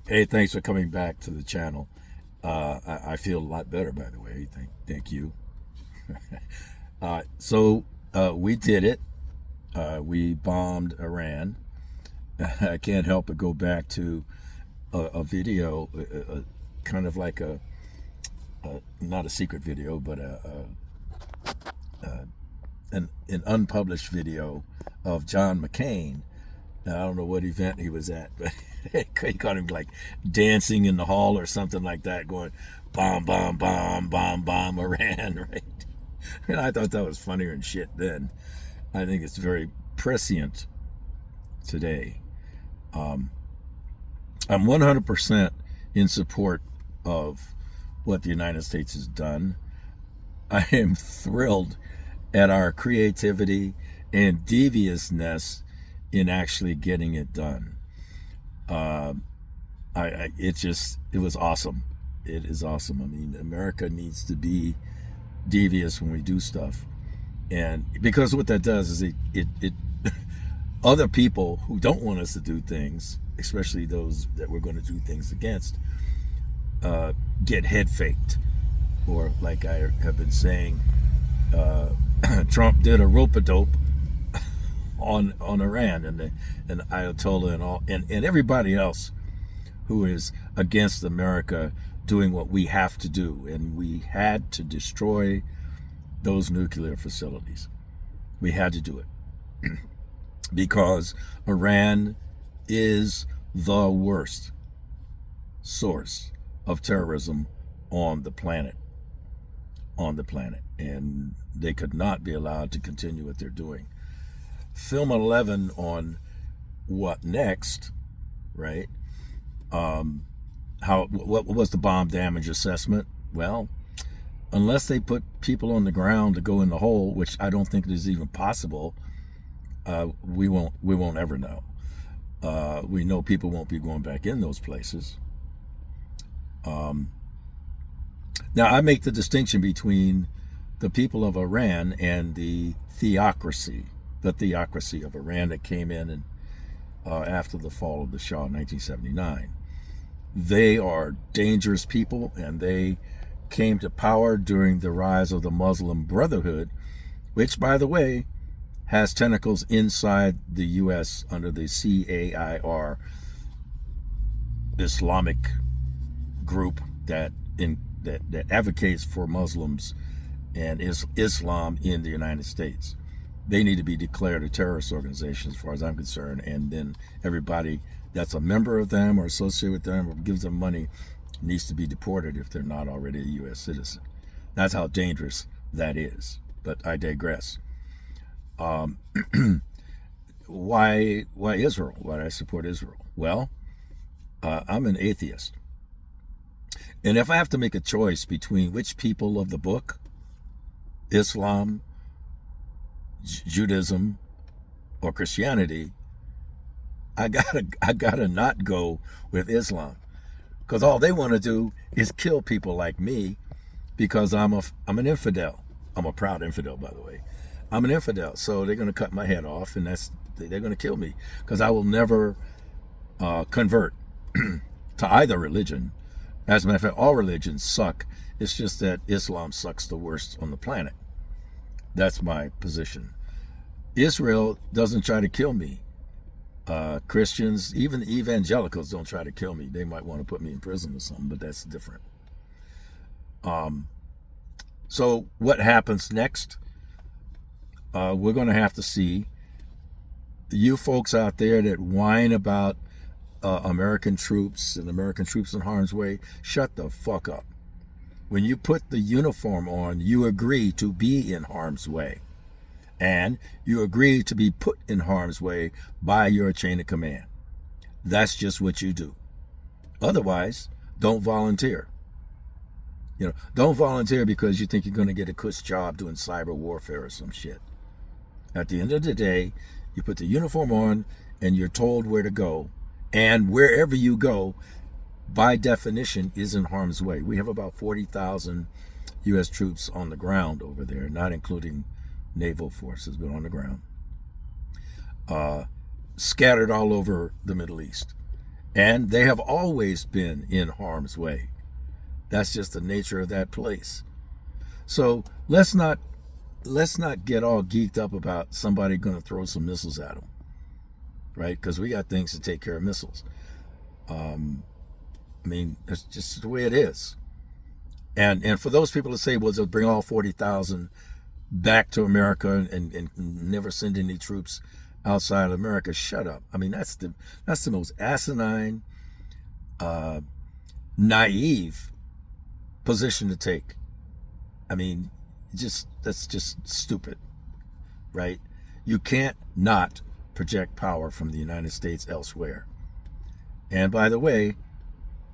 Hey, thanks for coming back to the channel. I feel a lot better, by the way. Thank you. We did it. We bombed Iran. I can't help but go back to a video, kind of like not a secret video, but an unpublished video of John McCain. Now, I don't know what event he was at, but he caught him like dancing in the hall or something like that, going bomb, bomb, bomb, bomb, bomb, Iran, right? And I thought that was funnier than shit then. I think it's very prescient today. I'm 100% in support of what the United States has done. I am thrilled at our creativity and deviousness in actually getting it done. It was awesome. It is awesome. I mean, America needs to be devious when we do stuff, and because what that does is it other people who don't want us to do things, especially those that we're going to do things against, get head faked, or like I have been saying, Trump did a rope-a-dope on Iran and Ayatollah and all and everybody else who is against America doing what we have to do, and we had to destroy those nuclear facilities. We had to do it because Iran is the worst source of terrorism on the planet, and they could not be allowed to continue what they're doing. Film 11 on what next, right? What was the bomb damage assessment? Well, unless they put people on the ground to go in the hole, which I don't think is even possible, we won't ever know. We know people won't be going back in those places. Now, I make the distinction between the people of Iran and the theocracy of Iran that came in after the fall of the Shah in 1979. They are dangerous people, and they came to power during the rise of the Muslim Brotherhood, which, by the way, has tentacles inside the U.S. under the CAIR Islamic group that advocates for Muslims and Islam in the United States. They need to be declared a terrorist organization as far as I'm concerned, and then everybody that's a member of them or associated with them or gives them money needs to be deported if they're not already a U.S. citizen. That's how dangerous that is. But I digress. Why Israel? Why do I support Israel? Well, I'm an atheist. And if I have to make a choice between which people of the book, Islam, Judaism, or Christianity, I gotta not go with Islam, because all they want to do is kill people like me, because I'm an infidel. I'm a proud infidel, by the way. I'm an infidel, so they're gonna cut my head off, and they're gonna kill me, because I will never convert to either religion. As a matter of fact, all religions suck. It's just that Islam sucks the worst on the planet. That's my position. Israel doesn't try to kill me. Christians, even evangelicals, don't try to kill me. They might want to put me in prison or something, but that's different. So what happens next? We're going to have to see. You folks out there that whine about American troops and American troops in harm's way, shut the fuck up. When you put the uniform on, you agree to be in harm's way. And you agree to be put in harm's way by your chain of command. That's just what you do. Otherwise, don't volunteer. Don't volunteer because you think you're going to get a cush job doing cyber warfare or some shit. At the end of the day, you put the uniform on and you're told where to go. And wherever you go, by definition, is in harm's way. We have about 40,000 U.S. troops on the ground over there, not including naval forces, but on the ground, scattered all over the Middle East. And they have always been in harm's way. That's just the nature of that place. So let's not get all geeked up about somebody going to throw some missiles at them, right? Because we got things to take care of missiles. I mean, that's just the way it is. And for those people to say, well, they'll bring all 40,000 back to America and never send any troops outside of America, shut up. I mean, that's the most asinine, naive position to take. I mean, that's just stupid, right? You can't not project power from the United States elsewhere. And by the way,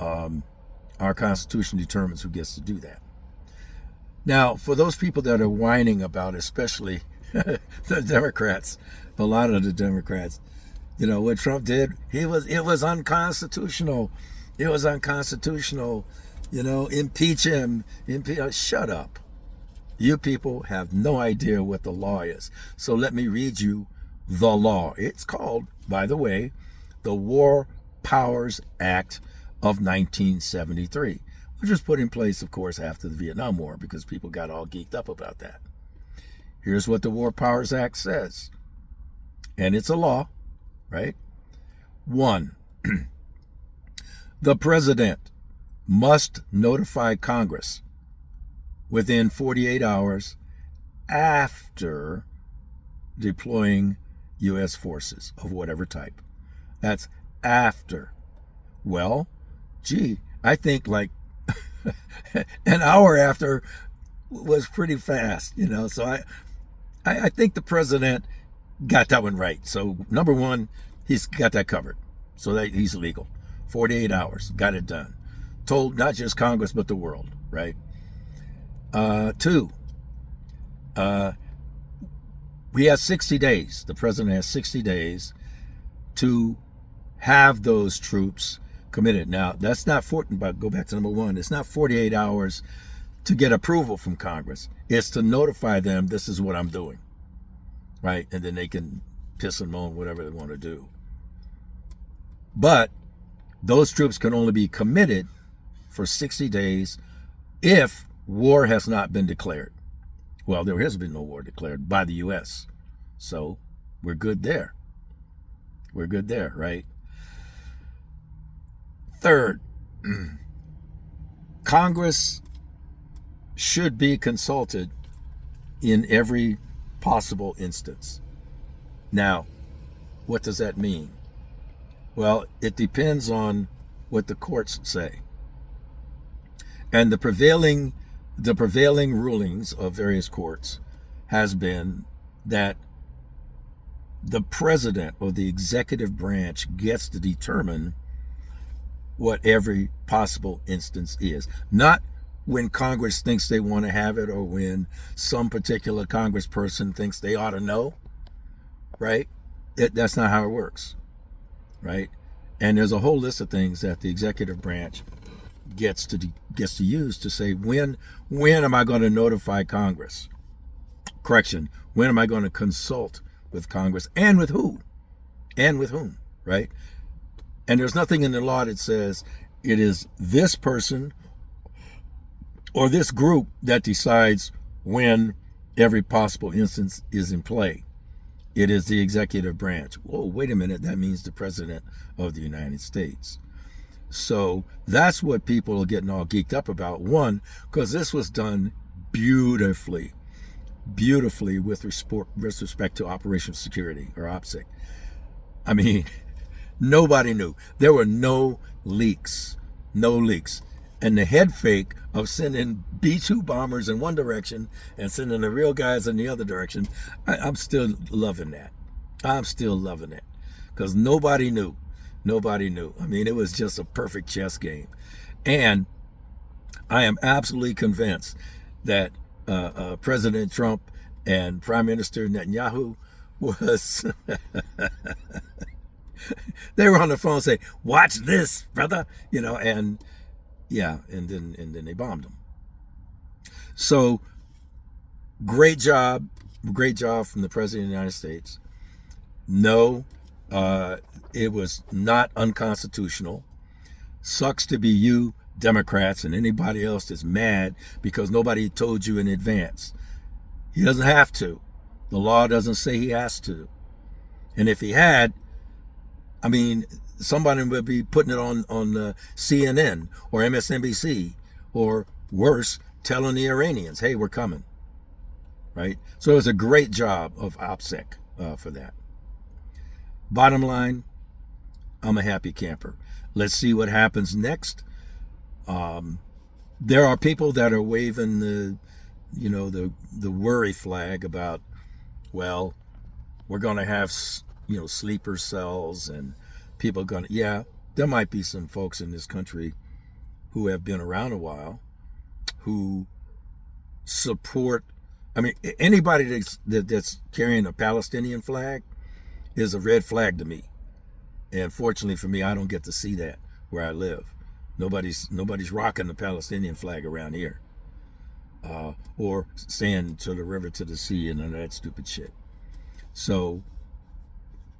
our Constitution determines who gets to do that. Now, for those people that are whining about, especially the Democrats, a lot of the Democrats, what Trump did, it was unconstitutional. It was unconstitutional. Impeach him. Shut up. You people have no idea what the law is. So let me read you the law. It's called, by the way, the War Powers Act of 1973, which was put in place, of course, after the Vietnam War because people got all geeked up about that. Here's what the War Powers Act says. And it's a law, right? 1, the president must notify Congress within 48 hours after deploying U.S. forces of whatever type. That's after. Well, gee, I think like an hour after was pretty fast, So I think the president got that one right. So number one, he's got that covered. So that he's legal. 48 hours, got it done. Told not just Congress, but the world, right? 2, we have 60 days. The president has 60 days to have those troops committed. Now, that's not but go back to number 1. It's not 48 hours to get approval from Congress. It's to notify them, this is what I'm doing, right? And then they can piss and moan whatever they want to do. But those troops can only be committed for 60 days if war has not been declared. Well, there has been no war declared by the U.S. So we're good there. We're good there, right? 3rd, Congress should be consulted in every possible instance. Now, what does that mean? Well, it depends on what the courts say. And the prevailing rulings of various courts has been that the president or the executive branch gets to determine what every possible instance is. Not when Congress thinks they want to have it or when some particular congressperson thinks they ought to know, right? That's not how it works, right? And there's a whole list of things that the executive branch gets to use to say, when am I going to notify Congress? Correction, when am I going to consult with Congress, and with who? And with whom, right? And there's nothing in the law that says it is this person or this group that decides when every possible instance is in play. It is the executive branch. Whoa, wait a minute, that means the president of the United States. So that's what people are getting all geeked up about. 1, because this was done beautifully with respect to Operation Security, or OPSEC. I mean, nobody knew. There were no leaks. And the head fake of sending B-2 bombers in one direction and sending the real guys in the other direction, I'm still loving that. Because nobody knew. I mean, it was just a perfect chess game. And I am absolutely convinced that President Trump and Prime Minister Netanyahu was... they were on the phone saying, watch this, brother, and yeah, and then they bombed them. So great job from the President of the United States. No, It was not unconstitutional. Sucks to be you, Democrats, and anybody else that's mad because nobody told you in advance. He doesn't have to. The law doesn't say he has to. And if he had, I mean, somebody would be putting it on CNN or MSNBC, or worse, telling the Iranians, hey, we're coming. Right? So it was a great job of OPSEC for that. Bottom line, I'm a happy camper. Let's see what happens next. There are people that are waving the worry flag about, well, we're going to have, sleeper cells, and people are going to, yeah, there might be some folks in this country who have been around a while who support, I mean, anybody that's carrying a Palestinian flag is a red flag to me. And fortunately for me, I don't get to see that where I live. Nobody's rocking the Palestinian flag around here, or saying to the river, to the sea, and none of that stupid shit. So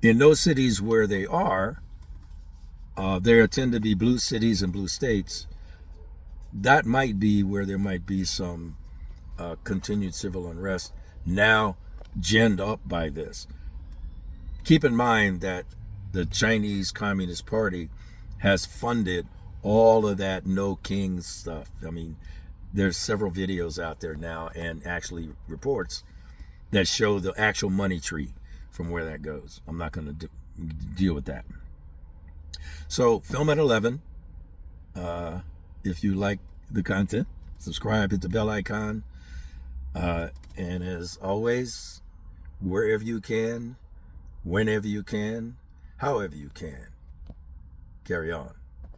in those cities where they are, there tend to be blue cities and blue states. That might be where there might be some continued civil unrest, now ginned up by this. Keep in mind that the Chinese Communist Party has funded all of that no king stuff. I mean, there's several videos out there now, and actually reports that show the actual money tree from where that goes. I'm not going to deal with that. So, Film at 11. If you like the content, subscribe, hit the bell icon. And as always, wherever you can, whenever you can, however you can, carry on.